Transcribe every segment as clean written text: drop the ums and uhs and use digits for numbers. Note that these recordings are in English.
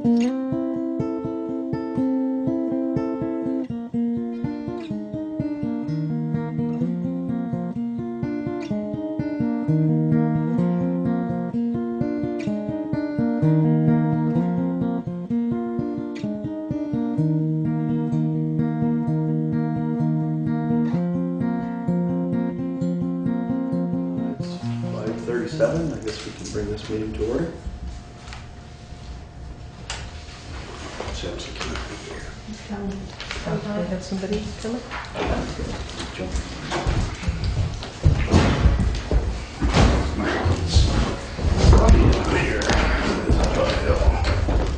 I guess we can bring this meeting to order. Sounds like We have somebody coming?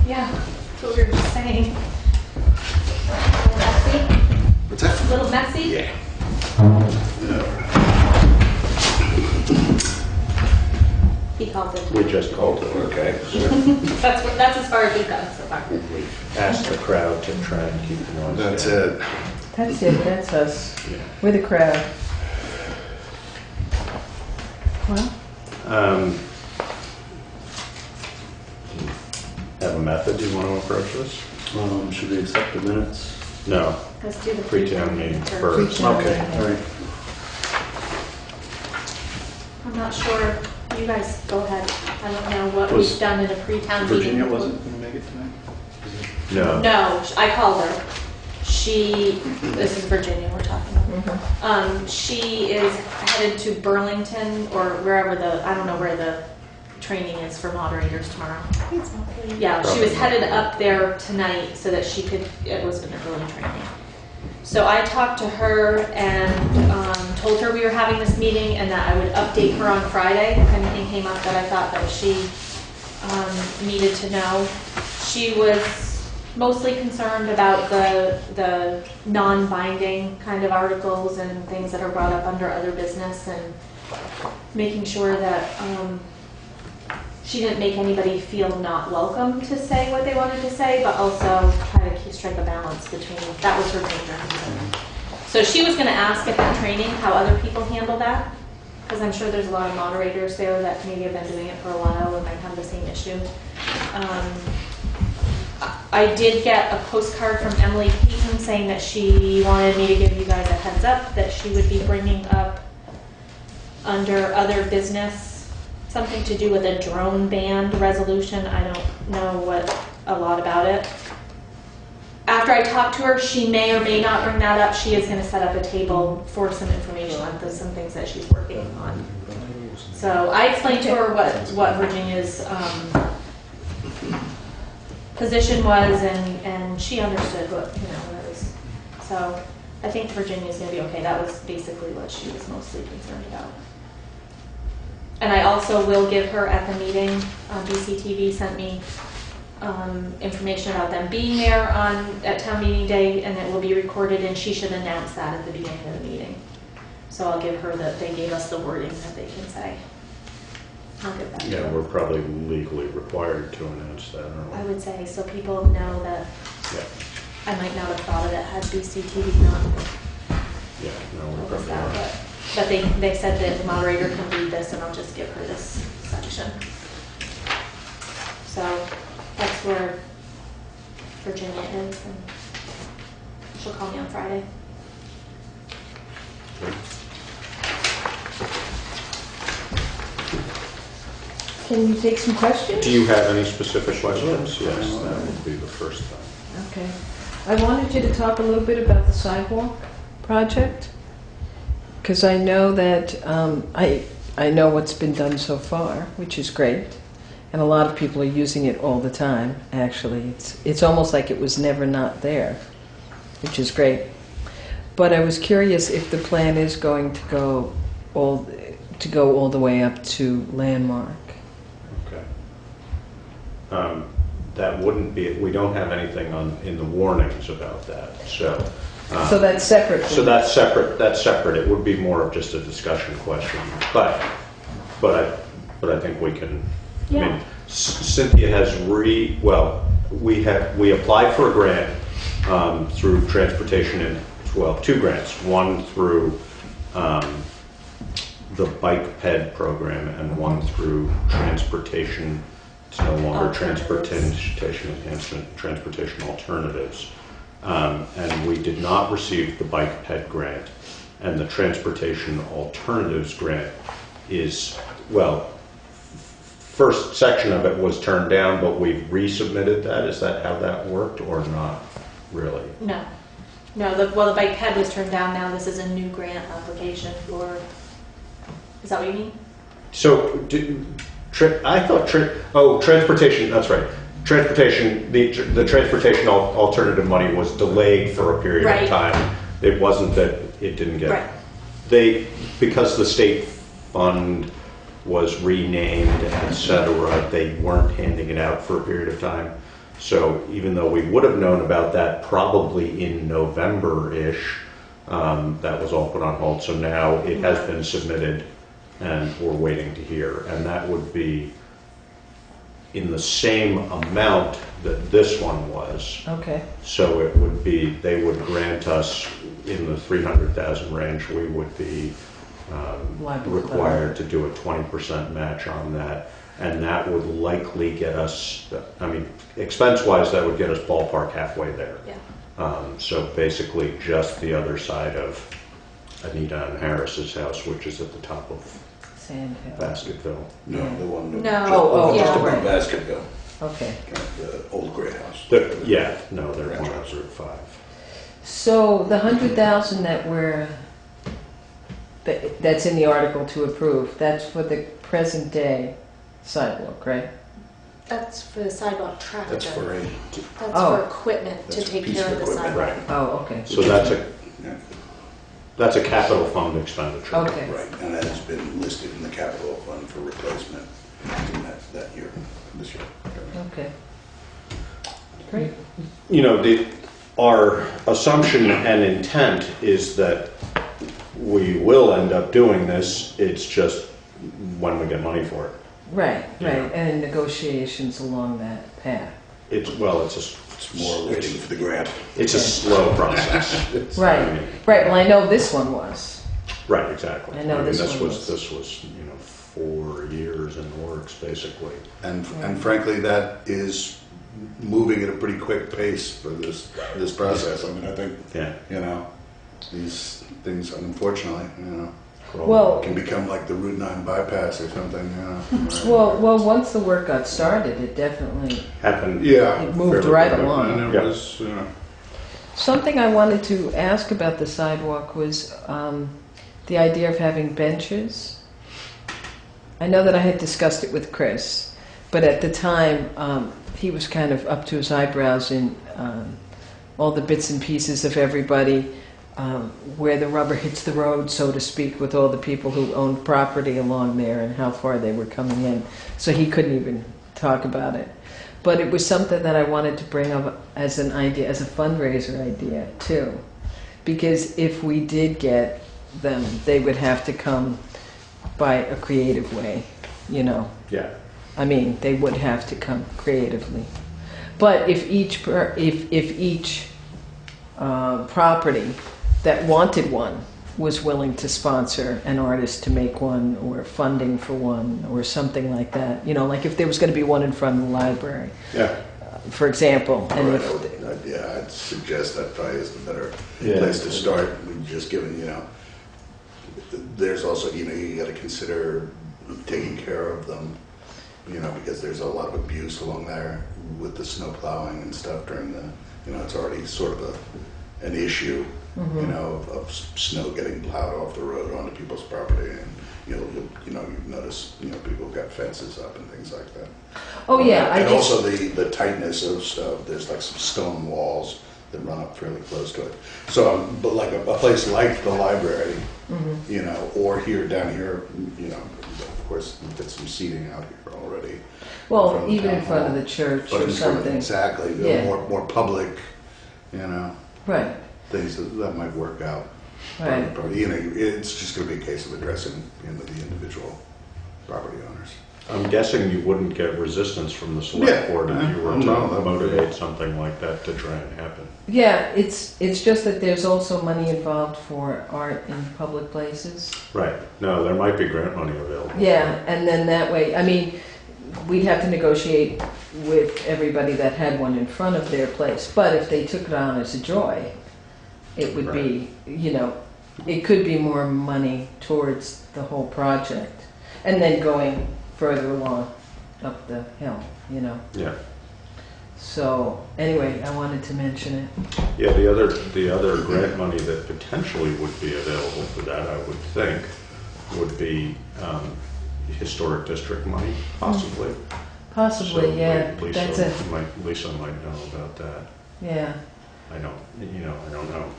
Yeah, that's what we were just saying. A little messy? What's that? A little messy? Yeah. He called it. We just called it, okay. That's as far as we've gotten so far. We asked the crowd to try and keep the noise That's down. it. That's it, that's us. Yeah. We're the crowd. Well, Have a method you want to approach this? Should we accept the minutes? No, Let's do the pre-town meeting first. first. Okay, all right. I'm not sure. You guys go ahead. I don't know what Was we've done in a pre-town meeting. Virginia wasn't going to make it tonight? No. No, I called her. This is Virginia we're talking about. She is headed to Burlington or wherever I don't know where the training is for moderators tomorrow. Yeah, she was headed up there tonight so that it was an early training. So I talked to her and told her we were having this meeting and that I would update her on Friday if anything came up that I thought that she needed to know. She was mostly concerned about the non-binding kind of articles and things that are brought up under other business and making sure that she didn't make anybody feel not welcome to say what they wanted to say, but also try to strike a balance between, that was her major concern. So she was going to ask at that training how other people handle that, because I'm sure there's a lot of moderators there that maybe have been doing it for a while and might have the same issue. I did get a postcard from Emily Peyton saying that she wanted me to give you guys a heads up that she would be bringing up under other business something to do with a drone ban resolution. I don't know a lot about it. After I talk to her, she may or may not bring that up. She is going to set up a table for some information on some things that she's working on. So I explained to her what Virginia's position was, and she understood what it was. So I think Virginia's going to be okay. That was basically what she was mostly concerned about. And I also will give her at the meeting, BCTV sent me information about them being there at town meeting day, and it will be recorded, and she should announce that at the beginning of the meeting. So I'll give her that they gave us the wording that they can say. I'll give that to her. We're probably legally required to announce that, aren't we? I would say, so people know that. Yeah. I might not have thought of it had BCTV not Yeah, no, we're noticed probably that, not. but they said that the moderator can read this, and I'll just give her this section. So that's where Virginia is, and she'll call me on Friday. Good. can you take some questions? Do you have any specific questions? Yes, that would be the first thing. Okay. I wanted you to talk a little bit about the sidewalk project, because I know that I know what's been done so far, which is great, and a lot of people are using it all the time. Actually, it's almost like it was never not there, which is great. But I was curious if the plan is going to go all the way up to Landmark. Okay. That wouldn't be. We don't have anything in the warnings about that. So. So that's separate. So that's separate. That's separate. It would be more of just a discussion question. But I think we can. Yeah. I mean, Cynthia has we applied for a grant through transportation and two grants. One through the bike ped program and one through transportation It's no longer Alternatives. transportation enhancement, transportation alternatives. And we did not receive the bike ped grant. And the transportation alternatives grant is, well, first section of it was turned down, but we've resubmitted that. Is that how that worked or not really? No. No, the bike ped was turned down. Now this is a new grant application for, is that what you mean? So, I thought, transportation, that's right. Transportation, the transportation alternative money was delayed for a period Right. of time. It wasn't that it didn't get, Right. because the state fund was renamed, et cetera, they weren't handing it out for a period of time. So even though we would have known about that probably in November-ish, that was all put on hold. So now it has been submitted and we're waiting to hear. And that would be in the same amount that this one was. Okay. So it would be, they would grant us in the 300,000 range, we would be required to do a 20% match on that. And that would likely get us, I mean, expense-wise, that would get us ballpark halfway there. Yeah. So basically just the other side of Anita and Harris's house, which is at the top of Sand Hill. Basketville. No, the one. No. Just Yeah. above Basketville, Okay. the old gray house. Yeah, no, they're one on Route 5. So the 100,000 that's in the article to approve, that's for the present day sidewalk, right? That's for the sidewalk traffic. That's for a, That's Oh. for equipment to That's a take piece care of of the equipment. sidewalk. Right. Oh, okay. So yeah, that's a capital fund expenditure. Okay. right, and that has been listed in the capital fund for replacement in that year, this year. Okay. Great. You know, our assumption and intent is that we will end up doing this. It's just when we get money for it. Right, Yeah. right. And negotiations along that path. It's It's more waiting for the grant. It's a slow process. Right, right. Well, I know this one was. Right, exactly. I know this one was. This was 4 years in the works, basically. And frankly, that is moving at a pretty quick pace for this process. I mean, I think, Yeah. these things, unfortunately, Well, can become like the Route 9 bypass or something, well, once the work got started, it definitely. Happened. Yeah. It moved fairly right quick, along. And it Yeah. was, Something I wanted to ask about the sidewalk was the idea of having benches. I know that I had discussed it with Chris, but at the time he was kind of up to his eyebrows in all the bits and pieces of everybody, where the rubber hits the road, so to speak, with all the people who owned property along there and how far they were coming in. So he couldn't even talk about it. But it was something that I wanted to bring up as an idea, as a fundraiser idea too. Because if we did get them, they would have to come by a creative way, Yeah. I mean, they would have to come creatively. But if each property that wanted one was willing to sponsor an artist to make one, or funding for one, or something like that, like if there was going to be one in front of the library, Yeah. for example, and right, if, I'd suggest that probably is the better Yeah. place to start. Just given, there's also, you got to consider taking care of them, because there's a lot of abuse along there with the snow plowing and stuff during the, it's already sort of an issue, of snow getting plowed off the road onto people's property, and you notice, people have got fences up and things like that. oh yeah, And also the tightness of there's like some stone walls that run up fairly close to it. So, but like a place like the library, or down here, of course, we've got some seating out here already. well, even in front of the church But or in front of, something. exactly, Yeah. more public, Right, things that might work out. right. Probably, it's just going to be a case of addressing the individual property owners. I'm guessing you wouldn't get resistance from the select board if you were to No, that would be- motivate something like that to try and happen. Yeah, it's just that there's also money involved for art in public places. Right. No, there might be grant money available. Yeah, and then that way, I mean, we'd have to negotiate with everybody that had one in front of their place. But if they took it on as a joy, it would be, you know, it could be more money towards the whole project. And then going further along up the hill, you know. Yeah. So anyway, I wanted to mention it. Yeah, the other grant money that potentially would be available for that, I would think, would be historic district money, possibly. Possibly, So yeah. Lisa That's it. Lisa might know about that. Yeah, I don't know.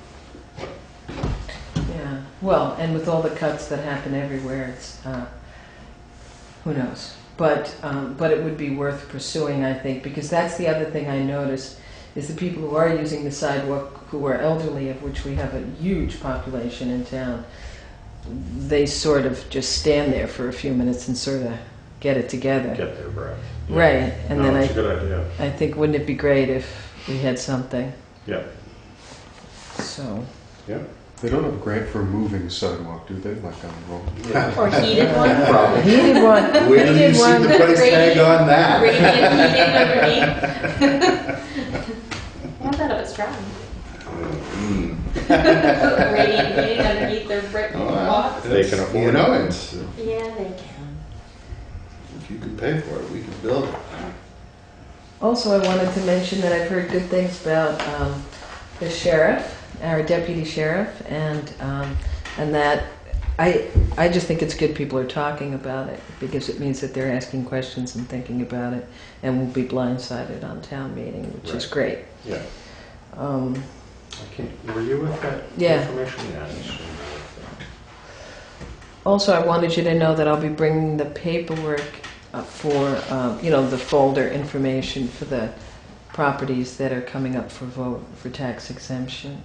yeah. Well, and with all the cuts that happen everywhere, it's who knows. But it would be worth pursuing, I think, because that's the other thing I noticed is the people who are using the sidewalk, who are elderly, of which we have a huge population in town, they sort of just stand there for a few minutes and sort of get it together. Get their breath. Yeah. Right, and No, then it's a good idea. I think wouldn't it be great if we had something? Yeah. So. Yeah. They don't have a grant for moving the sidewalk, do they? Like on the road? Or heated one. Probably. He did one. Where do you He did see one. the price tag on that? Radiant heating underneath. Not that it was strong. Radiant heating underneath their brick walk. They can afford You know, it. it's, Yeah, they can. if you can pay for it, we can build it. Also, I wanted to mention that I've heard good things about the sheriff, our deputy sheriff, and that I just think it's good people are talking about it because it means that they're asking questions and thinking about it, and will be blindsided on town meeting, which is great. Yeah. Um, I can't. Were you with that Yeah. information? Yeah. I assumed Also, I wanted you to know that I'll be bringing the paperwork for, the folder information for the properties that are coming up for vote for tax exemption.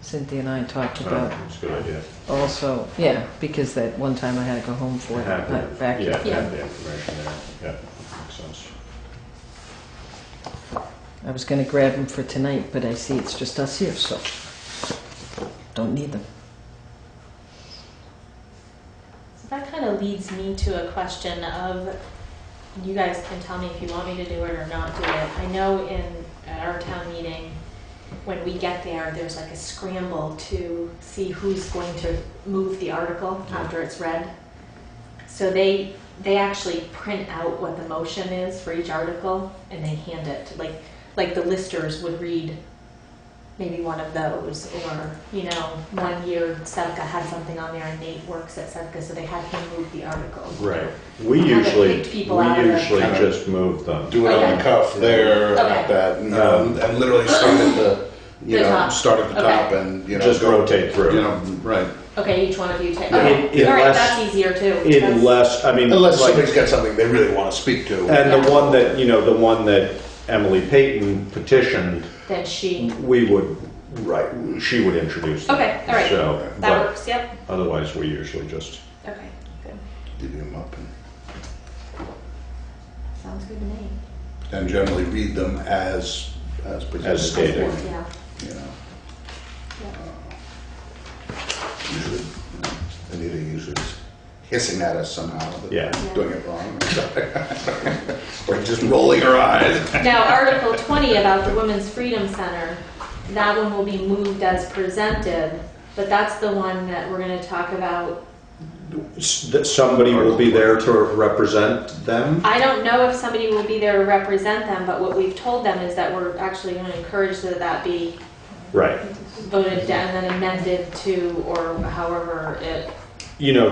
Cynthia and I talked you were. about It's a good idea. also, yeah, because that one time I had to go home for it, Have not the- back yeah, here. have the information there. Yeah, makes sense. I was going to grab them for tonight, but I see it's just us here, so don't need them. So that kind of leads me to a question of, you guys can tell me if you want me to do it or not do it. I know at our town meeting, when we get there, there's like a scramble to see who's going to move the article after it's read. So they actually print out what the motion is for each article and they hand it to, like the listers would read maybe one of those, or 1 year Sedka had something on there and Nate works at Sedka, so they had him move the article. Right. We Kind of usually picked people out of the- just move them. Do it on the cuff there, Okay. like that, and literally start at The top. start at the Okay. top and, Just go, rotate through. Right. Okay, each one of you take. Yeah. Okay, all right, Unless- that's easier too. That's- Unless, I mean, Unless like, somebody's got something they really want to speak to. and Yeah. the one that Emily Payton petitioned, Then she. we would, right, she would introduce them. Okay, all right. So, That but works. Yep. otherwise, we usually just, Okay. Good. Divvy them up Sounds good to me. and generally read them as presented. As stated. Yeah. You know, Yeah. usually, Anita usually is hissing at us somehow that Yeah. we're doing it wrong. Or just rolling her eyes. Now, Article 20 about the Women's Freedom Center, that one will be moved as presented, but that's the one that we're going to talk about. that somebody will be there to represent them. I don't know if somebody will be there to represent them, but what we've told them is that we're actually going to encourage that be Right. voted down and then amended to, or however it.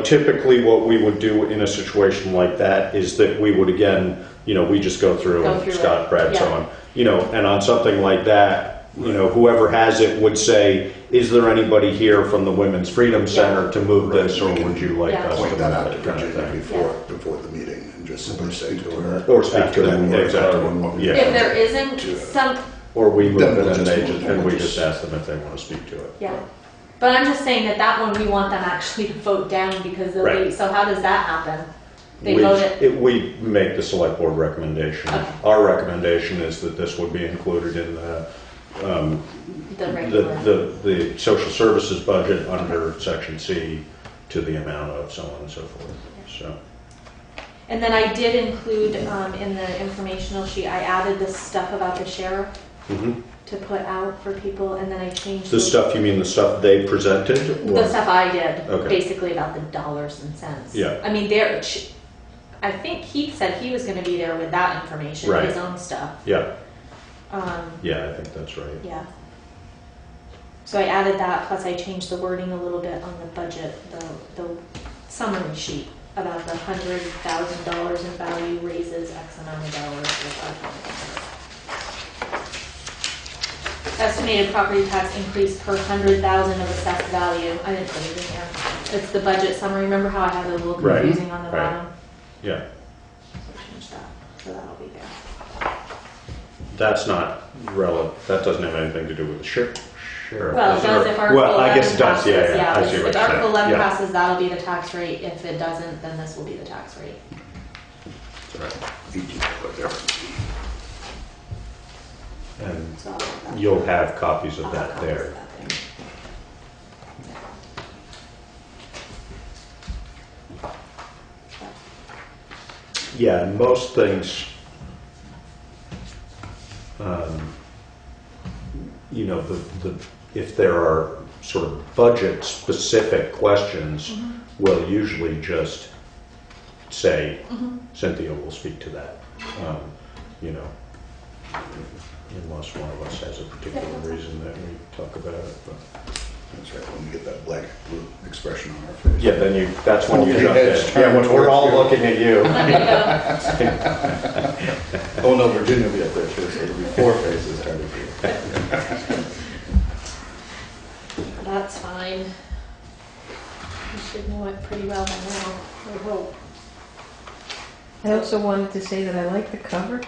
Typically what we would do in a situation like that is that we would again, we just go through Go and through Scott, it. Brad, so Yeah. on. And on something like that, whoever has it would say, is there anybody here from the Women's Freedom Center to move this, or would you like Yeah. us to Point move that out it? to kind of Virginia thing. before the meeting and just simply say to her. Or speak to after them, that, or exactly. after- Yeah. If there isn't Yeah. some, Or we move Then it we'll and just they move just, it. and we We'll just just- ask them if they want to speak to it. yeah. But I'm just saying that one we want them actually to vote down because they'll be, Right. so how does that happen? They vote it, We make the select board recommendation. Okay. Our recommendation is that this would be included in the regular. the social services budget under section C to the amount of so on and so forth, so. And then I did include in the informational sheet, I added the stuff about the sheriff Mhm. to put out for people, and then I changed The stuff, you mean the stuff they presented? or- the stuff I did, Okay. basically about the dollars and cents. Yeah. I mean, I think he said he was going to be there with that information, Right. his own stuff. Yeah, Um, yeah, I think that's right. yeah. So I added that, plus I changed the wording a little bit on the budget, the summary sheet about the $100,000 in value raises X amount of dollars. Estimated property tax increase per 100,000 of assessed value. I didn't put it in there. It's the budget summary. Remember how I had it a little Right, confusing on the right. bottom? Yeah, So I changed that, so that'll be there. that's not relevant, that doesn't have anything to do with the sheriff. Well, it is does or- if Article 11 Well, I guess it does, passes, yeah, yeah, I see what If you're saying. Article 11 Yeah. passes, that'll be the tax rate. If it doesn't, then this will be the tax rate. That's right. Easy to put there. And So I'll have that. you'll have copies I'll of have that copies there. of that there. Yeah, and most things, you know, if there are sort of budget-specific questions, we'll usually just say, Cynthia will speak to that, you know, unless one of us has a particular reason that we talk about it. But. That's right, when we get that black, blue expression on our face. Yeah, then that's when you Okay, jump in. it's Yeah, when turned we're all towards you. looking at you. Let me go. Oh, no, Virginia will be up there too, so it'll be four faces hard to see. That's fine. You should know it pretty well by now, I hope. I also wanted to say that I like the cover.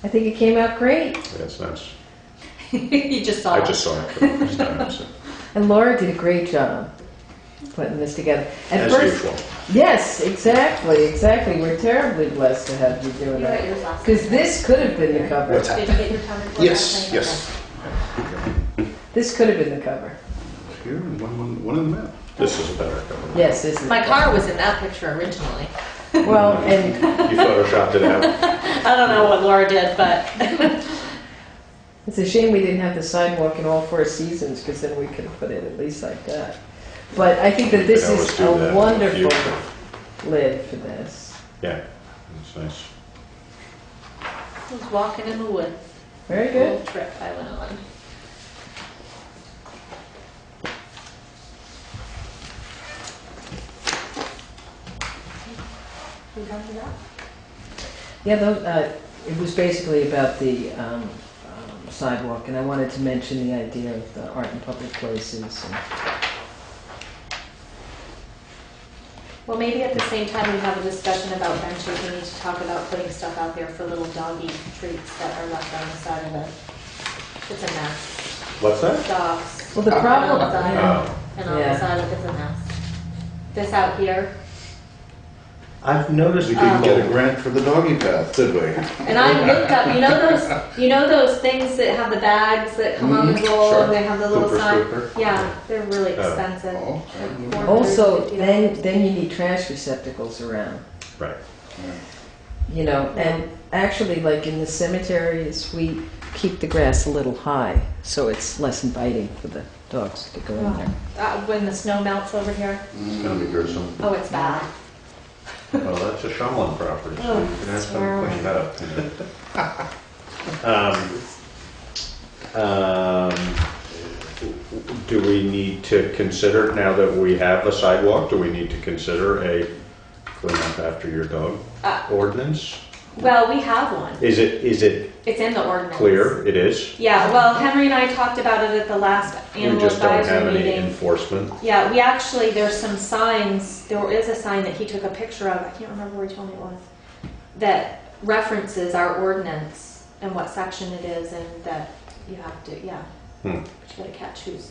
I think it came out great. Yes, that's, You just saw I it. just saw it for the first time, so. And Laura did a great job putting this together. At As first, usual. yes, exactly. We're terribly blessed to have you doing You got that. yours last Because night. this could have been the cover. What's Did you get your town report last Yes, night? yes. This could have been the cover. Here, and one in the middle. This is a better cover. Yes, this is. My car was in that picture originally. Well, and You photoshopped it out. I don't know what Laura did, but it's a shame we didn't have the sidewalk in all four seasons, because then we could have put it at least like that. But I think that this could always is do that in a the wonderful future. lid for this. Yeah, it's nice. I was walking in the woods. Very A good. little trip I went on. You done with that? Yeah, it was basically about the sidewalk, and I wanted to mention the idea of the art in public places. And Well, maybe at the same time we have a discussion about benches. We need to talk about putting stuff out there for little doggy treats that are left on the side of it. It's a mess. What's that? Dogs. Well, the problem- On the side, Oh. and on Yeah. the side of it's a mess. This out here. I've noticed We didn't get a people, grant for the doggy path, did we? And I looked up, you know those things that have the bags that come on the roll, sure. and they have the little Hooper sign? Scooper? Yeah, they're really Oh. expensive. Oh, Like also, $450. then you need trash receptacles around. right, You know, and actually, like in the cemeteries, we keep the grass a little high, so it's less inviting for the dogs to go in there. When the snow melts over here, it's gonna be gruesome. oh, it's bad. Well, that's a Shumlin property, so Oh, you can have some terrible. clean up. Do we need to consider, now that we have a sidewalk, do we need to consider a clean up after your dog Uh, ordinance? Well, we have one. Is it It's in the ordinance. clear? It is? Yeah, well, Henry and I talked about it at the last We animal just don't have advisory any meeting. enforcement? Yeah, we actually, there's some signs, there is a sign that he took a picture of, I can't remember where he told me it was, that references our ordinance and what section it is, and that you have to, yeah, Hmm, you gotta catch who's,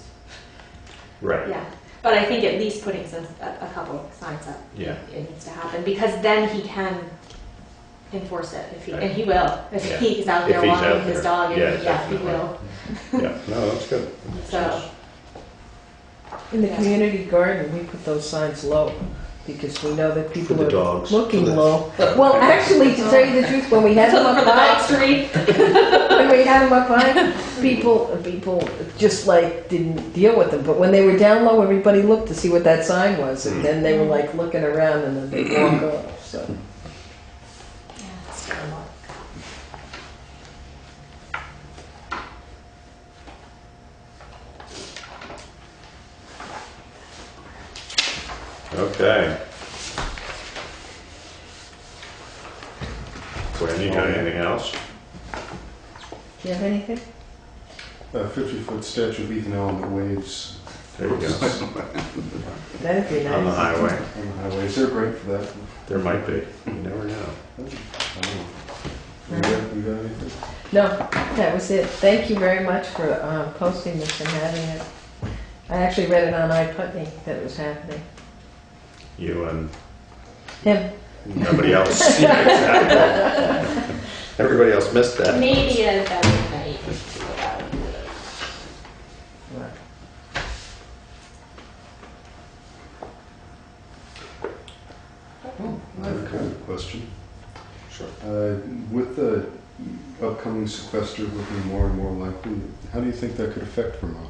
right, yeah. But I think at least putting a couple of signs up, yeah. it needs to happen, because then he can enforce it, if he, Right. and he will, if Yeah. he's out If there he's walking out his there. dog, and Yeah, yeah, he definitely. will. Yeah, no, that's good. That makes So- sense. In the Yeah. community garden, we put those signs low, because we know that people For the are dogs. looking low. Well, actually, to tell you the truth, when we had them For up the dog high, street. when we had them up high, people just like didn't deal with them. But when they were down low, everybody looked to see what that sign was, and then they were like looking around, and then they'd walk off. So. Yeah, it's terrible. Okay. Gwen, you got anything else? Do you have anything? 50-foot statue of Ethan Allen that waves There you go. That'd be On the nice. highway. on the highway. Is there a grant for that? There might be. You never know. I don't know. You got anything? No, that was it. Thank you very much for posting this and having it. I actually read it on iPutney that it was happening. You and Him. nobody else. Yeah, exactly. Everybody else missed that. Maybe a better night. I have a kind of question. Sure. With the upcoming sequester looking more and more likely, how do you think that could affect Vermont?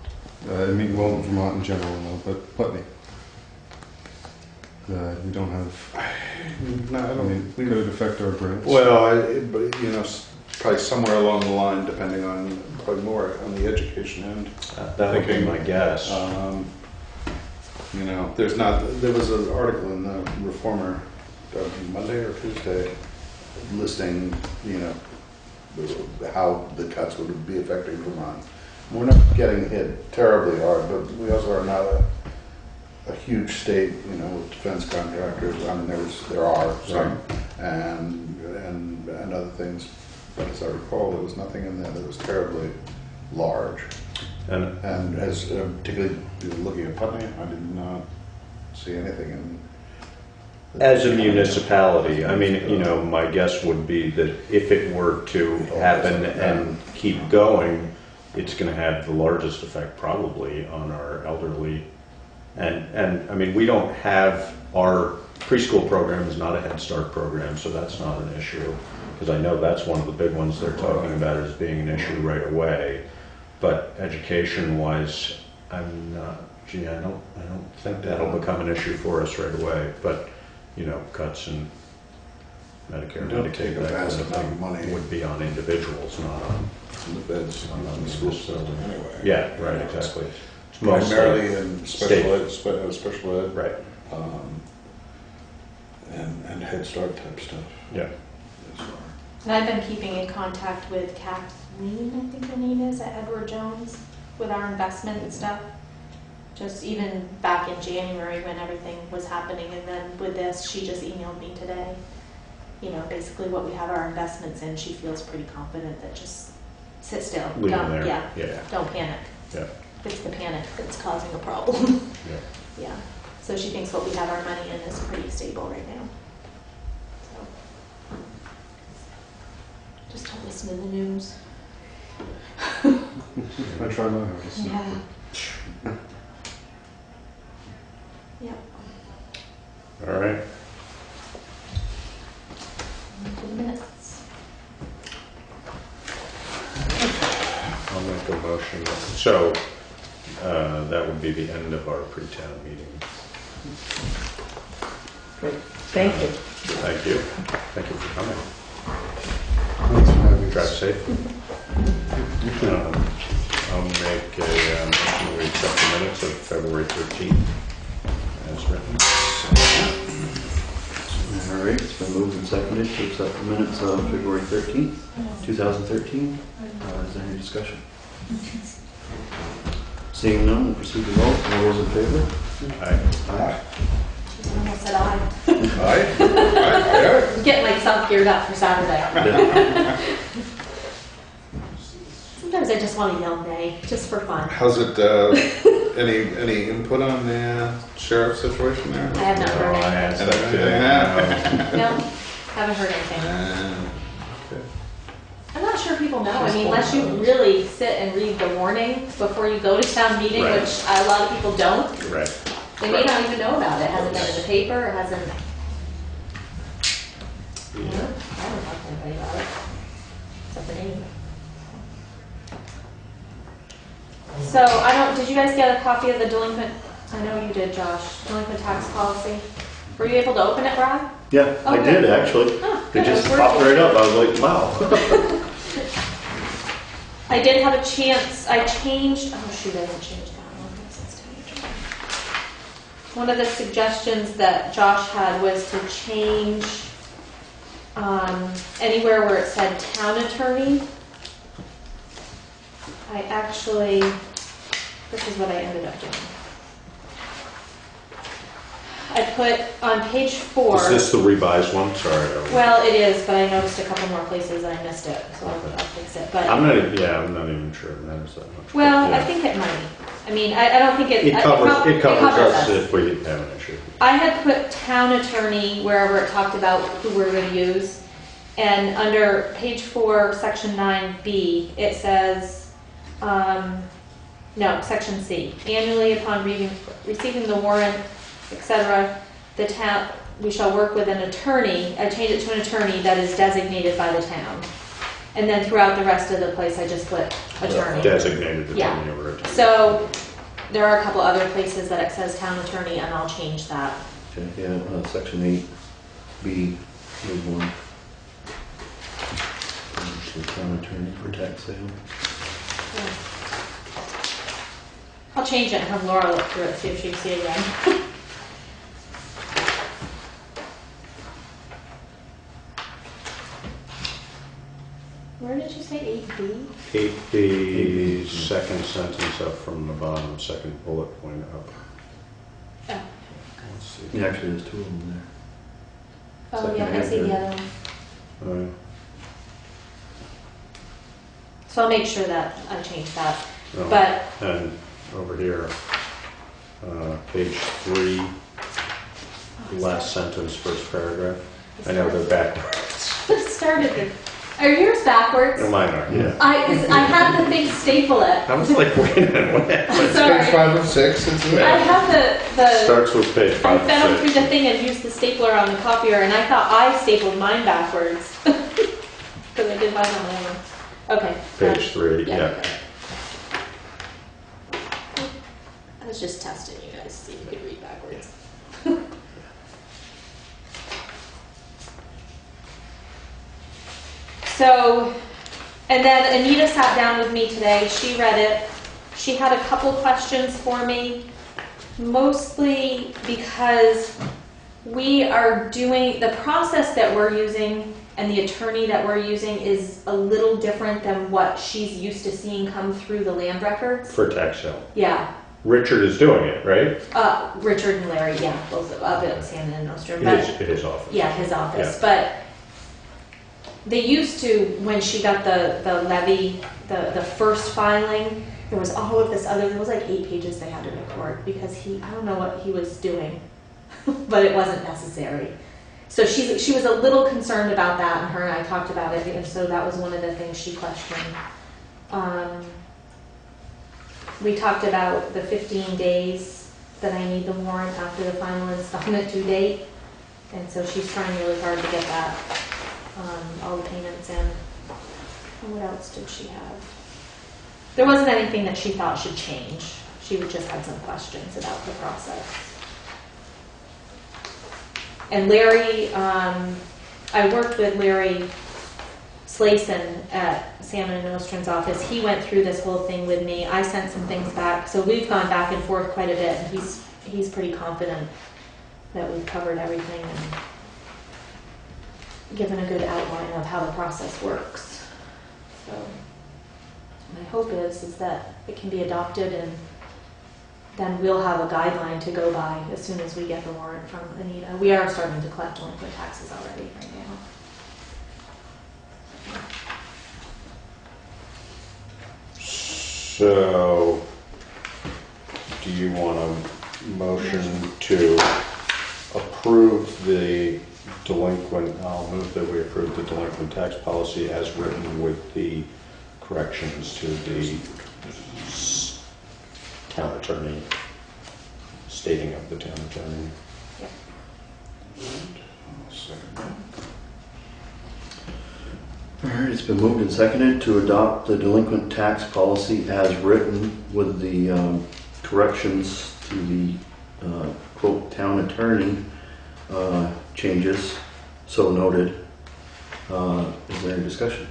I mean, well, Vermont in general, no, but Putney. We don't have. No, I I don't. mean, could it affect our grants? Well, but you know, probably somewhere along the line, depending on probably more on the education end. That would be my guess. You know, there was an article in the Reformer Monday or Tuesday listing, you know, how the cuts would be affecting Vermont. We're not getting hit terribly hard, but we also are not a huge state, you know, with defense contractors. I mean, there are some, and other things. But as I recall, there was nothing in there that was terribly large. And as particularly looking at Putney, I did not see anything in. As a municipality, I mean, you know, my guess would be that if it were to happen and keep going, it's going to have the largest effect probably on our elderly. And I mean, we don't have, our preschool program is not a Head Start program, so that's not an issue. Because I know that's one of the big ones they're talking about as being an issue right away. But education-wise, I'm not, I don't think that'll become an issue for us right away. But, you know, cuts in Medicare, Don't Medicaid, take a that kind vast of amount of thing money would be on individuals, not on. from the feds on the school system anyway. Yeah, right, exactly. It's mostly Primarily in state. special ed, Right, and Head Start type stuff. yeah. And I've been keeping in contact with Kathleen, I think her name is, at Edward Jones, with our investment and stuff. Just even back in January when everything was happening, and then with this, she just emailed me today. You know, basically what we have our investments in, she feels pretty confident that just sit still. Leave them Don't, there. yeah, Yeah, don't panic. yeah, It's the panic that's causing a problem. yeah. Yeah, so she thinks what we have our money in is pretty stable right now. So, just don't listen to the news. I try my hardest. Yeah. Yep. All right. For the minutes. I'll make a motion. So, that would be the end of our pre-town meeting. Great. Thank you. Thank you. Thank you for coming. Thanks for having Drive us. safe. I'll make a motion, we accept the minutes of February 13th as written. All right, it's been moved and seconded to accept the minutes of February 13th, 2013. Is there any discussion? Seeing none, we'll proceed to vote. All those in favor? Aye. She almost said aye. Aye. I'm getting myself geared up for Saturday. Sometimes I just want to yell nay, just for fun. How's it? Any input on the sheriff situation there? I have not No, heard I anything. asked that too. No, haven't heard anything. Okay. I'm not sure people know. I mean, unless you really sit and read the warning before you go to town meeting, Right. which a lot of people don't. Right. They may not even know about it. It hasn't been in the paper, it hasn't, I don't talk to anybody about it. Except for Amy. So, did you guys get a copy of the delinquent, I know you did, Josh, delinquent tax policy? Were you able to open it, Brad? Yeah, I Okay. did actually. Oh, It good. just I was popped worried. right up. I was like, wow. I did have a chance, I changed, oh shoot, I didn't change that one. That's too much. One of the suggestions that Josh had was to change anywhere where it said town attorney. I actually, this is what I ended up doing. I put on page 4. Is this the revised one? Sorry. I don't- Well, it is, but I noticed a couple more places I missed it, so I'll fix it. But I'm not even sure it matters that much. well, but, I yeah. think it might. I mean, I don't think it. It covers us us. if we have an issue. I had put town attorney wherever it talked about who we're going to use, and under page 4, section 9B, it says, no, section C. Annually, upon receiving the warrant, etc., the town, we shall work with an attorney. I changed it to an attorney that is designated by the town. And then throughout the rest of the place, I just put attorney. Designated attorney Yeah. over it. So there are a couple other places that it says town attorney, and I'll change that. Okay, yeah, section 8B is one. Actually, town attorney for tax sale. I'll change it and have Laura look through it, see if she can see it again. Where did you say 8B? 8B, second sentence up from the bottom, second bullet point up. Oh, Let's see. Yeah, actually, there's 2 of them there. oh Second yeah, I see and the other one. So I'll make sure that I change that. No. But And over here, page 3, last sentence, first paragraph. I know they're backwards. What started it? Are yours backwards? No, mine are, yeah. I had the thing staple it. I was like, wait a minute, what happened? Sorry. Page 5 of 6, it's I there. have the Starts with page I 5 fell of through 6. the thing and used the stapler on the copier, and I thought I stapled mine backwards. Because I did mine on my own. Okay. Page 3, yeah. okay. I was just testing you guys to see if you could read backwards. So, and then Anita sat down with me today. She read it. She had a couple questions for me, mostly because we are doing, the process that we're using and the attorney that we're using is a little different than what she's used to seeing come through the land records. For tax sale. Yeah. Richard is doing it, right? Richard and Larry, yeah, both of it, Sandon and Nostrum. It is office. Yeah, his office. Yeah. But they used to, when she got the levy, the first filing, there was all of this other, there was like 8 pages they had to record because I don't know what he was doing, but it wasn't necessary. So she was a little concerned about that, and her and I talked about it, and so that was one of the things she questioned. We talked about the 15 days that I need the warrant after the final installment due date, and so she's trying really hard to get that, all the payments in. And what else did she have? There wasn't anything that she thought should change. She just had some questions about the process. And Larry, I worked with Larry Slayson at Salmon and Nostrum's office. He went through this whole thing with me. I sent some things back. So we've gone back and forth quite a bit. And he's pretty confident that we've covered everything and given a good outline of how the process works. So my hope is that it can be adopted, and then we'll have a guideline to go by as soon as we get the warrant from Anita. We are starting to collect delinquent taxes already right now. So, do you want a motion to approve the delinquent, I'll move that we approve the delinquent tax policy as written with the corrections to the town attorney stating of the town attorney. I'll second that. All right, it's been moved and seconded to adopt the delinquent tax policy as written with the corrections to the quote town attorney changes, so noted. Is there any discussion?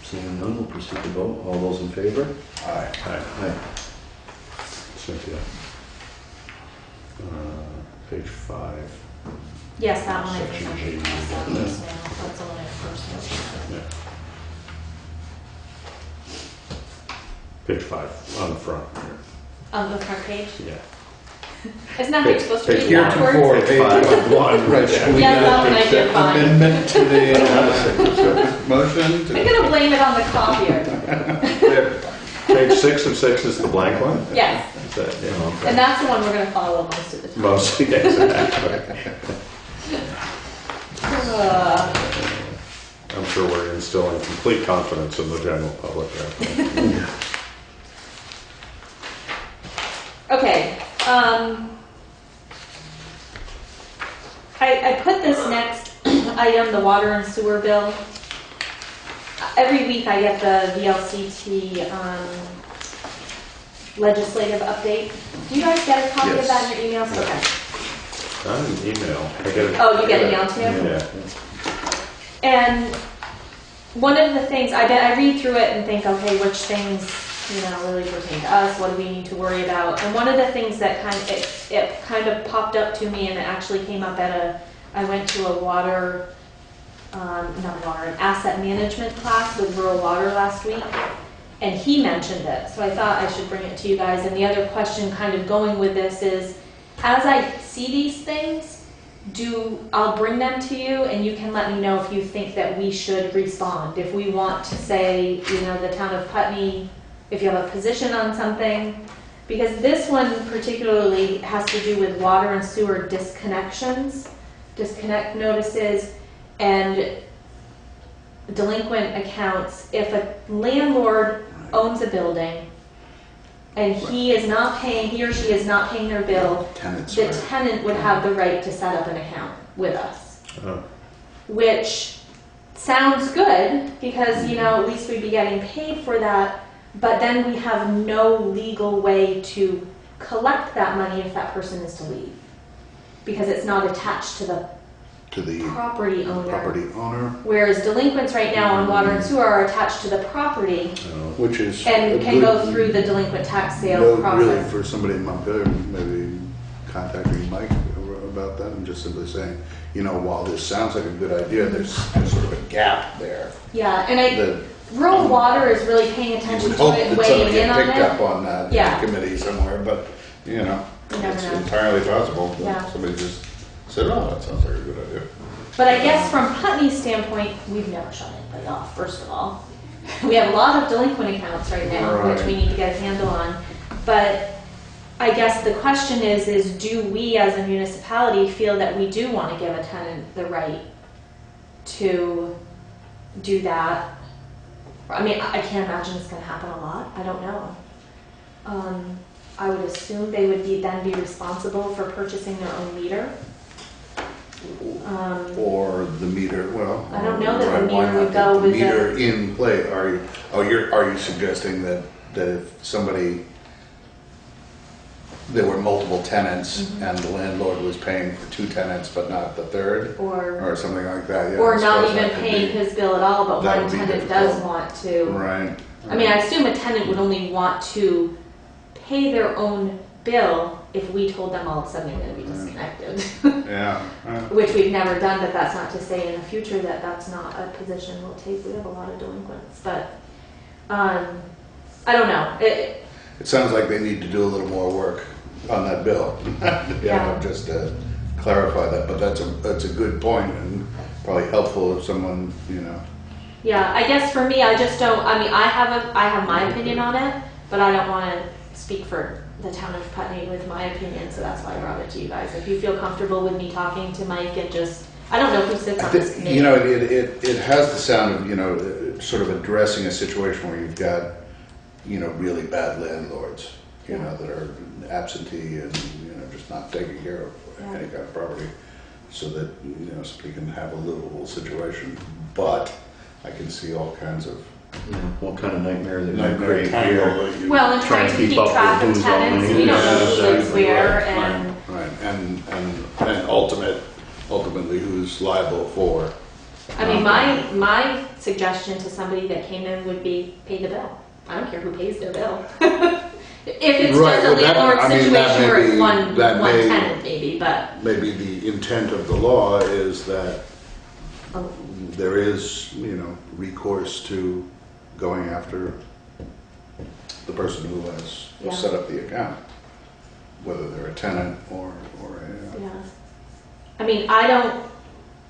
Seeing none, we'll proceed to vote. All those in favor? Aye. Aye. Cynthia. Page 5. Yes, that one I Section think I G. should pass out just now. That's the one I first noticed. Yeah. Page 5 on the front here. On the front page? Yeah. Isn't that how you're supposed to read Page backwards? Page 5 1. Right, should we Yeah, now that one I take did the fine. amendment to the motion? I'm gonna blame it on the copier. Page 6 of 6 is the blank one? Yes, Is that, yeah, okay. and that's the one we're gonna follow most of the time. Mostly, exactly. I'm sure we're instilling complete confidence in the general public. Right? Okay, I put this next item, the water and sewer bill. Every week I get the VLCT legislative update. Do you guys get a copy of that in your emails? Yeah. Okay. Not an email. I get it. Oh, you get it emailed too? Yeah. And one of the things, I read through it and think, okay, which things, really pertain to us, what do we need to worry about? And one of the things that it kind of popped up to me, and it actually came up I went to an asset management class with Rural Water last week, and he mentioned it, so I thought I should bring it to you guys. And the other question kind of going with this is, as I see these things, I'll bring them to you, and you can let me know if you think that we should respond. If we want to say, the town of Putney, if you have a position on something, because this one particularly has to do with water and sewer disconnections, disconnect notices, and delinquent accounts. If a landlord owns a building and he or she is not paying their bill, the tenant would have the right to set up an account with us. Which sounds good because, at least we'd be getting paid for that, but then we have no legal way to collect that money if that person is to leave, because it's not attached to the property owner. Whereas delinquents right now on water and sewer are attached to the property, Which is and can go through the delinquent tax sale process. Really, for somebody in Montpelier, maybe contacting Mike about that and just simply saying, while this sounds like a good idea, there's sort of a gap there. Yeah, and Rural Water is really paying You attention would to hope it and that somebody weighing in get on picked it. up on that in a committee somewhere, but, You never it's know. entirely possible Yeah. that somebody just said, oh, that sounds like a good idea. But I guess from Putney's standpoint, we've never shut anybody off, first of all. We have a lot of delinquent accounts right now, which we need to get a handle on. But I guess the question is do we as a municipality feel that we do want to give a tenant the right to do that? I mean, I can't imagine it's going to happen a lot. I don't know. I would assume they would then be responsible for purchasing their own meter. Or the meter, I don't know that the why meter not would go the with meter in play. Are you suggesting that if somebody, there were multiple tenants and the landlord was paying for 2 tenants but not the third, or something like that? Yeah, or I not suppose even that could paying be- his bill at all, but that one would be tenant difficult. does want to. Right. I mean, I assume a tenant would only want to pay their own bill if we told them all of a sudden they're going to be disconnected. Yeah. Which we've never done, but that's not to say in the future that that's not a position we'll take. We have a lot of delinquents, but I don't know. It sounds like they need to do a little more work on that bill. Yeah. Just to clarify that, but that's a good point and probably helpful if someone, Yeah, I guess for me, I just don't. I mean, I have my opinion on it, but I don't want to speak for the town of Putney with my opinion, so that's why I brought it to you guys. If you feel comfortable with me talking to Mike and I don't know who sits on this committee. It has the sound of, sort of addressing a situation where you've got, really bad landlords. you know, that are absentee and, you know, just not taking care of Yeah. any kind of property, so that, you know, somebody can have a livable situation. But I can see all kinds of Yeah, what kind of nightmare they might nightmare create tangle here. that you- Well, and trying to keep track of who's tenants, owning we it. don't know who lives Exactly, where, right, and, Right, and ultimately who's liable for. I mean, my suggestion to somebody that came in would be pay the bill. I don't care who pays their bill. If it's Right, just a well, that- landlord I mean, that situation may where it's be- one that may- tenant maybe, but, Maybe the intent of the law is that oh, there is, you know, recourse to going after the person who has Yeah. set up the account, whether they're a tenant or a, yeah. I mean, I don't,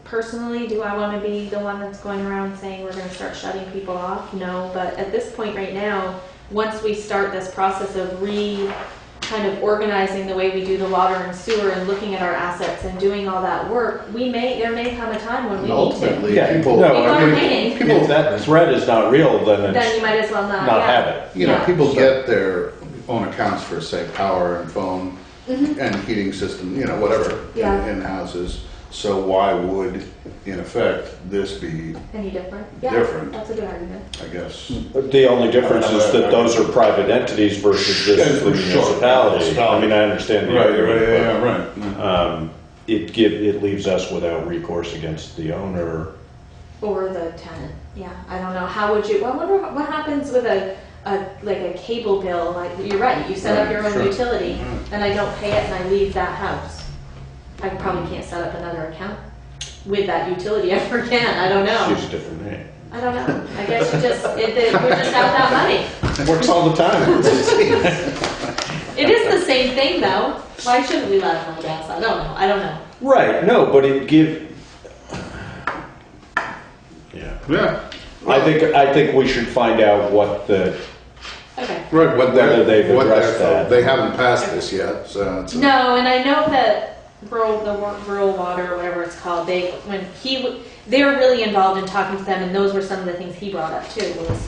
personally, do I want to be the one that's going around saying we're going to start shutting people off? No, but at this point right now, once we start this process of kind of organizing the way we do the water and sewer and looking at our assets and doing all that work, there may come a time when we need to. ultimately, Yeah, people, no, People I are mean, paying. if that threat is not real, then Then you it's might as well not. not yeah. have it. you know, Yeah. people get their own accounts for, say, power and phone Mhm. and heating system, you know, whatever, Yeah. in houses. So why would, in effect, this be, Any different? Yeah, Different. that's a good argument. I guess, The only difference is that those are private entities versus this is the Sure. municipality. I mean, I understand the argument, right. but it leaves us without recourse against the owner. Or the tenant, yeah, I don't know, how would you, I wonder what happens with like a cable bill, like, you're right, you set up Right, your own sure. utility, Right. and I don't pay it and I leave that house. I probably can't set up another account with that utility ever again, I don't know. Use a different name. I don't know, I guess we're just out that money. Works all the time. It is the same thing though, why shouldn't we let them on gas, I don't know. Right, no, but yeah. Yeah. I think we should find out what the, Okay. Right, Whether they've addressed that. They haven't passed this yet, so it's. No, and I know that rural water, or whatever it's called, they're really involved in talking to them, and those were some of the things he brought up too, was,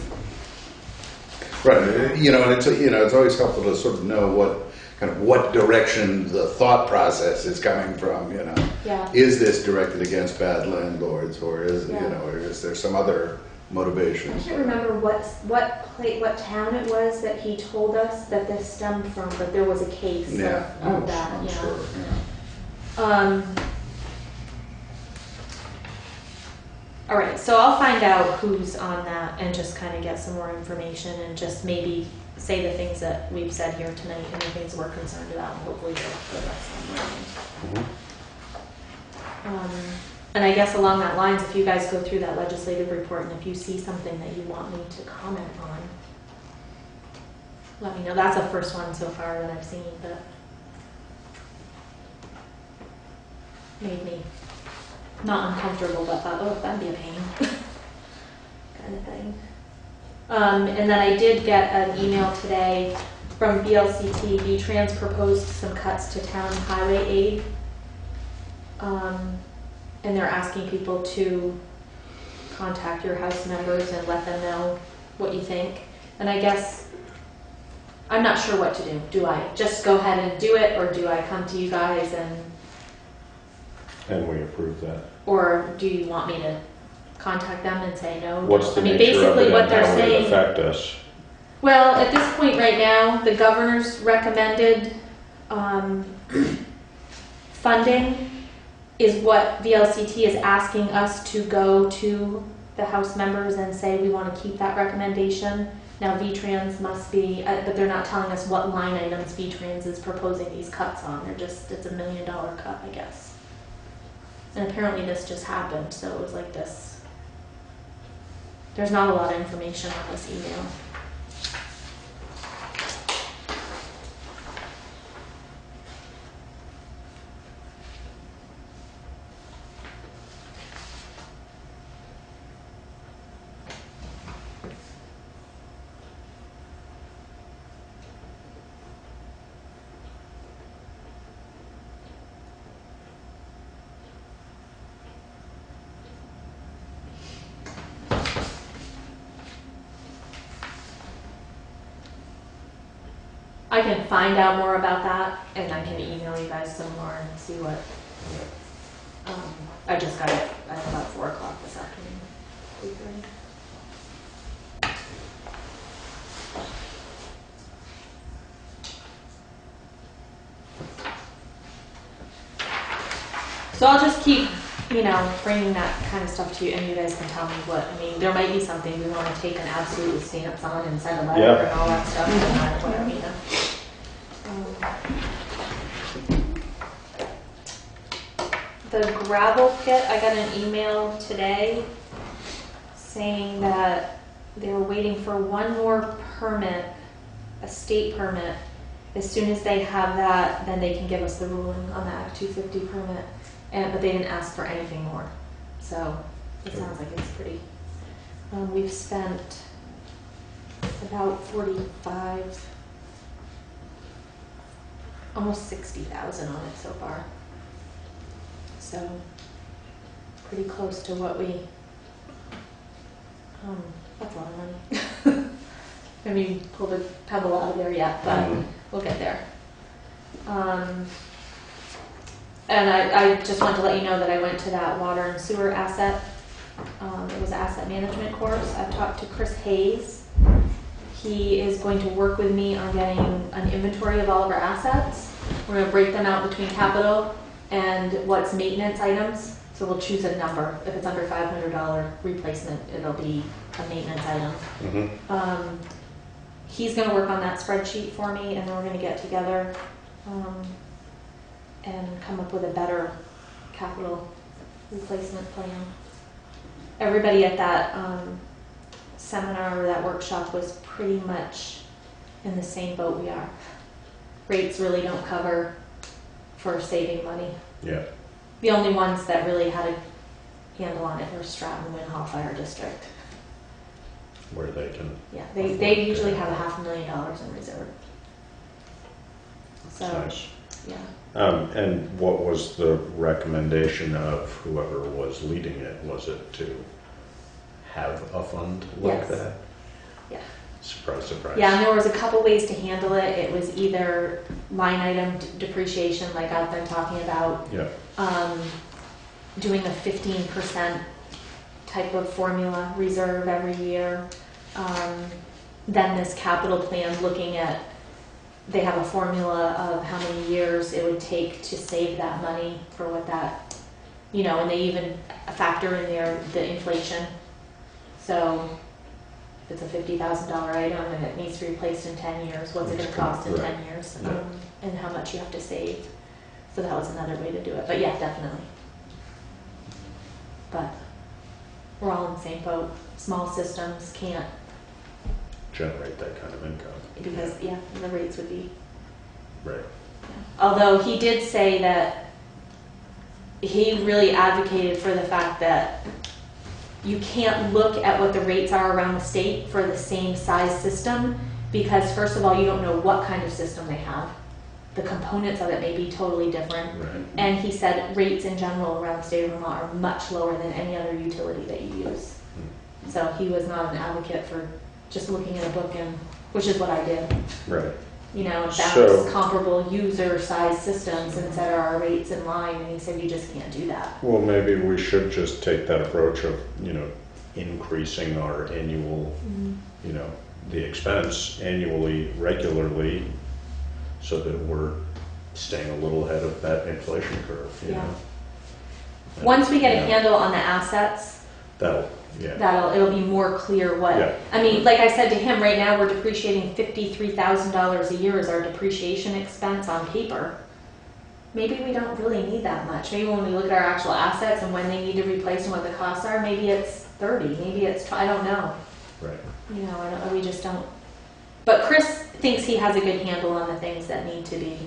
Right, you know, and it's always helpful to sort of know what direction the thought process is coming from, you know. yeah. Is this directed against bad landlords, or is, Yeah. or is there some other motivation? I can't remember what town it was that he told us that this stemmed from, but there was a case Yeah, of that, I'm yeah. sure, yeah. All right, so I'll find out who's on that and just kind of get some more information and just maybe say the things that we've said here tonight and the things we're concerned about, and hopefully they'll put us on mind. And I guess along that lines, if you guys go through that legislative report and if you see something that you want me to comment on, let me know. That's the first one so far that I've seen that made me not uncomfortable, but thought, oh, that'd be a pain, kind of thing. And then I did get an email today from VLCT. VTrans proposed some cuts to town highway aid. And they're asking people to contact your house members and let them know what you think. And I guess, I'm not sure what to do. Do I just go ahead and do it, or do I come to you guys and we approve that. or do you want me to contact them and say no? What's the I mean, nature of basically it what and they're how would it saying. affect us? Well, at this point right now, the governor's recommended funding is what VLCT is asking us to go to the House members and say we want to keep that recommendation. Now VTrans must be, but they're not telling us what line items VTrans is proposing these cuts on. It's $1 million cut, I guess. And apparently this just happened, so it was like this. There's not a lot of information on this email. I can find out more about that, and I can email you guys some more and see what. I just got it at about 4 o'clock this afternoon. 3:30. So I'll just keep, bringing that kind of stuff to you, and you guys can tell me what. I mean, there might be something we want to take an absolute stance on and send a letter Yeah. and all that stuff, and whatever, The gravel pit, I got an email today saying that they were waiting for one more permit, a state permit. As soon as they have that, then they can give us the ruling on the Act 250 permit. But they didn't ask for anything more. So it sounds like it's pretty. We've spent about 45, almost 60,000 on it so far. So pretty close to what we, that's a lot of money. I mean, pull the pebble out of there yet, but we'll get there. And I just wanted to let you know that I went to that water and sewer asset. It was an asset management course. I've talked to Chris Hayes. He is going to work with me on getting an inventory of all of our assets. We're going to break them out between capital and what's maintenance items. So we'll choose a number. If it's under $500 replacement, it'll be a maintenance item. He's going to work on that spreadsheet for me, and then we're going to get together and come up with a better capital replacement plan. Everybody at that seminar or that workshop was pretty much in the same boat we are. Rates really don't cover for saving money. Yeah. The only ones that really had a handle on it were Stratton Winhall Fire District. Where they can. Yeah, they usually have $500,000 in reserve. So, Nice. yeah. And what was the recommendation of whoever was leading it? Was it to have a fund like Yes. that? Yeah. Surprise, surprise. Yeah, and there was a couple ways to handle it. It was either line item depreciation, like I've been talking about, Yeah. doing a 15% type of formula reserve every year. Then this capital plan, looking at, they have a formula of how many years it would take to save that money for what that, and they even factor in there the inflation. So if it's a $50,000 item and it needs to be replaced in 10 years, what's it going to cost in 10 years? Yeah. And how much you have to save. So that was another way to do it. But yeah, definitely. But we're all in the same boat. Small systems can't, Generate that kind of income. because the rates would be. Right. Although he did say that he really advocated for the fact that you can't look at what the rates are around the state for the same size system, because first of all, you don't know what kind of system they have. The components of it may be totally different. Right. And he said rates in general around the state of Vermont are much lower than any other utility that you use. So he was not an advocate for just looking at a book, and which is what I did. Right. And bounce So- comparable user size systems and set our rates in line, and he said you just can't do that. Well, maybe we should just take that approach of, increasing our annual, the expense annually, regularly, so that we're staying a little ahead of that inflation curve, you Yeah. know? Once we get a Yeah. handle on the assets, That'll, it'll be more clear what. Yeah. I mean, like I said to him, right now we're depreciating $53,000 a year as our depreciation expense on paper. Maybe we don't really need that much. Maybe when we look at our actual assets and when they need to replace and what the costs are, maybe it's 30, maybe it's, I don't know. right. We just don't. But Chris thinks he has a good handle on the things that need to be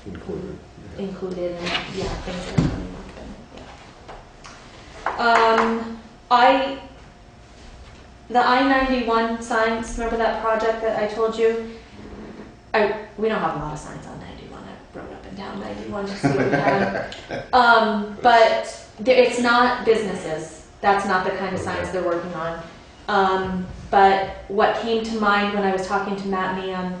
Included. Yeah. included, and things that are coming up. And, the I-91 signs, remember that project that I told you? We don't have a lot of signs on 91. I rode up and down 91 to see what we had. But it's not businesses. That's not the kind of signs they're working on. But what came to mind when I was talking to Matt Mann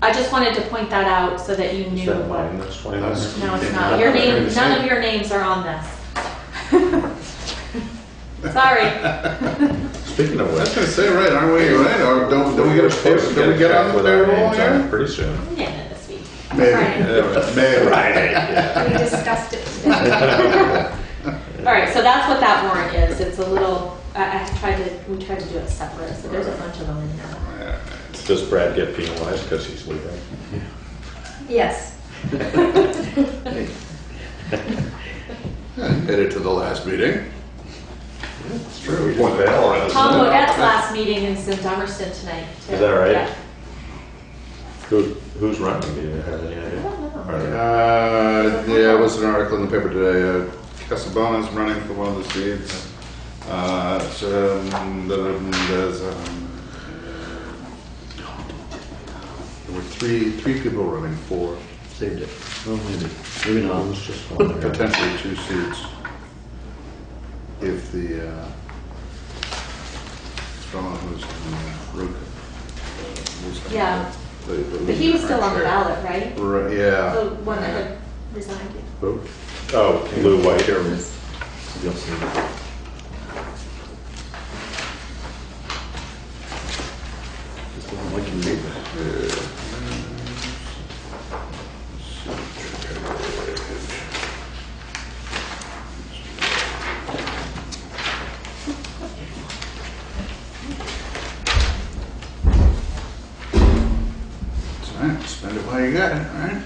I just wanted to point that out so that you Is knew. that mine, that's 29? No, it's not. Your name, none of your names are on this. Sorry. Speaking of I was which, gonna say, right, aren't we, right, or don't we get a post, do we get on the with our payroll names on it here? pretty soon. I'm getting it this week. Maybe, Friday. maybe. Friday, yeah. We discussed it today. All right, so that's what that warrant is. It's a little, we tried to do it separate, so there's a bunch of them in here. Does Brad get penalized because he's leaving? Yes. Yeah, you made it to the last meeting. It's true. He went bail. Tom Odette's last meeting in St. Dummerston tonight, too. Is that right? Yeah. Who's running? Do you have any I idea? don't know. Or- Yeah, it was an article in the paper today. Casabona's running for one of the seats. There were three people running for Saved it. Oh, maybe not. It was just one there. potentially 2 seats. If the fellow who's in Rook. Yeah. The But he was still on the chair. ballot, right? Right, yeah. The one that had resigned. Who? Oh, Lou White. You'll see. Just don't like you read that. That's right, spend it while you got it, right?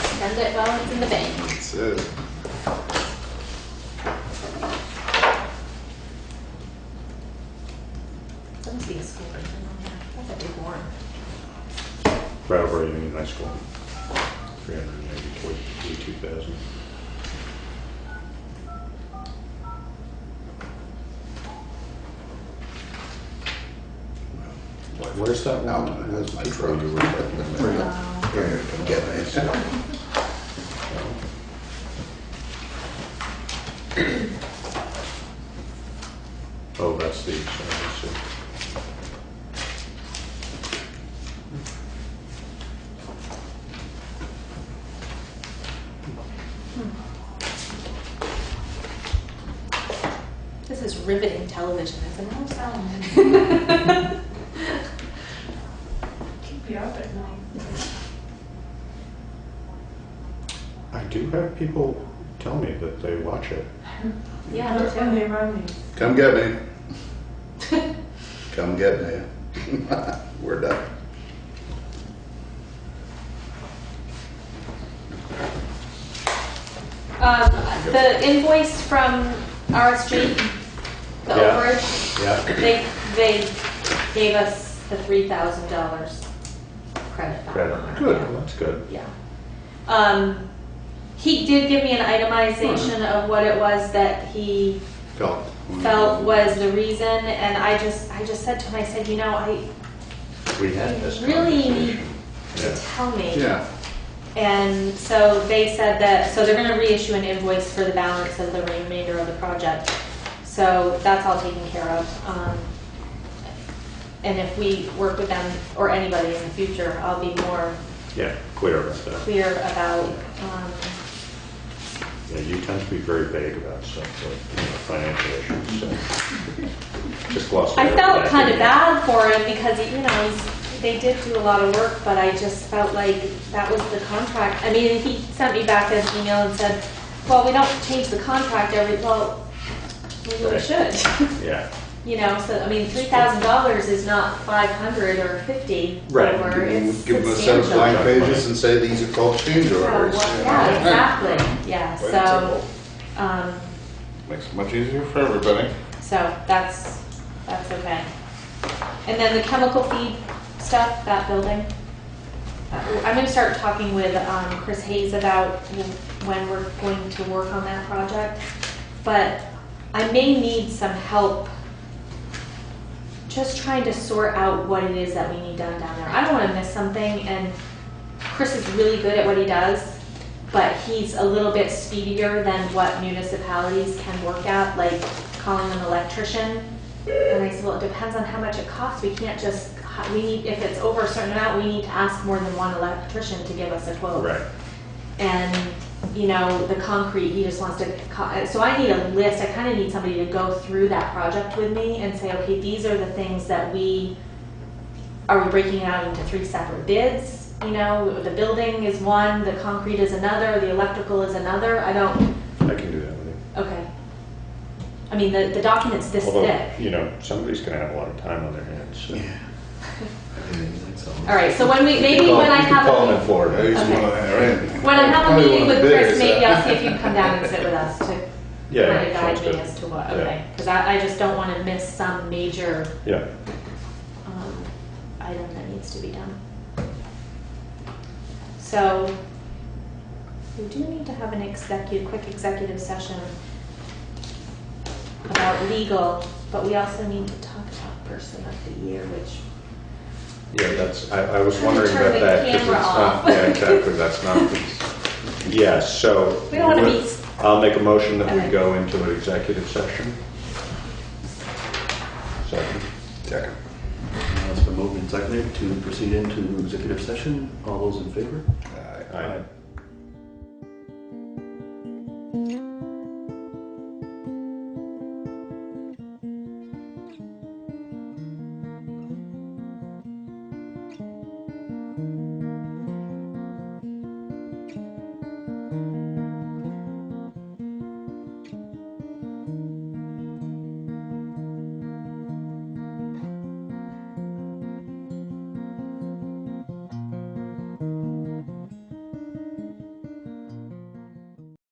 Spend it while it's in the bank. That's it. Let me see a school version on there. That's a big warrant. Brattleboro Union High School. 382,000. Where's that one? Alton has my truck. You were talking about. Wow. Here, come get me. Oh, that's the, let's see. This is riveting television, isn't it? Sound. Keep you up at night. I do have people tell me that they watch it. Yeah, me too. Come get me. Come get me. We're done. The invoice from RSG, the Yeah. overage, Yeah. they gave us the $3,000 credit back. Credit. Good, that's good. Yeah. He did give me an itemization of what it was that he felt was the reason, and I just said to him, I said, you know, We had this you really need conversation. to Yeah. tell me. Yeah. And so they said that, so they're gonna reissue an invoice for the balance of the remainder of the project. So that's all taken care of. And if we work with them or anybody in the future, I'll be more Yeah, clear about that. clear about, Yeah, you tend to be very vague about stuff like, financial issues, so. Just gloss I over felt that. kind of bad for him because, you know, they did do a lot of work, but I just felt like that was the contract. I mean, he sent me back an email and said, well, we don't change the contract well, maybe we Right. should. Yeah, You know, so, I mean, $3,000 is not 500 or 50 Right. over, it's Give them a set of substantial. blank pages and say these are called change So, orders. well, yeah, exactly, yeah, Quite so, simple. Makes it much easier for everybody. so that's okay. And then the chemical feed stuff, that building, I'm gonna start talking with Chris Hayes about when we're going to work on that project, but I may need some help just trying to sort out what it is that we need done down there. I don't wanna miss something, and Chris is really good at what he does, but he's a little bit speedier than what municipalities can work at, like calling an electrician And I said, well, it depends on how much it costs. We can't just, we need, if it's over a certain amount, we need to ask more than one electrician to give us a quote. Right. And, you know, the concrete, he just wants to, so I need a list. I kind of need somebody to go through that project with me and say, okay, these are the things that are we breaking it out into 3 separate bids? You know, the building is one, the concrete is another, the electrical is another. I can do that with you. okay. I mean, the document's this Although, thick. you know, somebody's going to have a lot of time on their hands. So. Yeah. All right, so when maybe when I have call a, in Florida. I used Okay. one of that, right? when I have a Probably meeting one of with the Chris, biggest, maybe I'll see if you can come down and sit with us to Yeah, kind of guide sounds me good. as to what, Yeah. okay. Because I just don't want to miss some major Yeah. item that needs to be done. So we do need to have an quick executive session about legal, but we also need to talk about person of the year, which Yeah, I was Turn wondering the about that because it's camera off. not, yeah, exactly, that's not the, yeah, so. we don't want to be. I'll make a motion that we Okay. go into an executive session. Second. Second. It's been moved and seconded to proceed into executive session. All those in favor? Aye. Aye.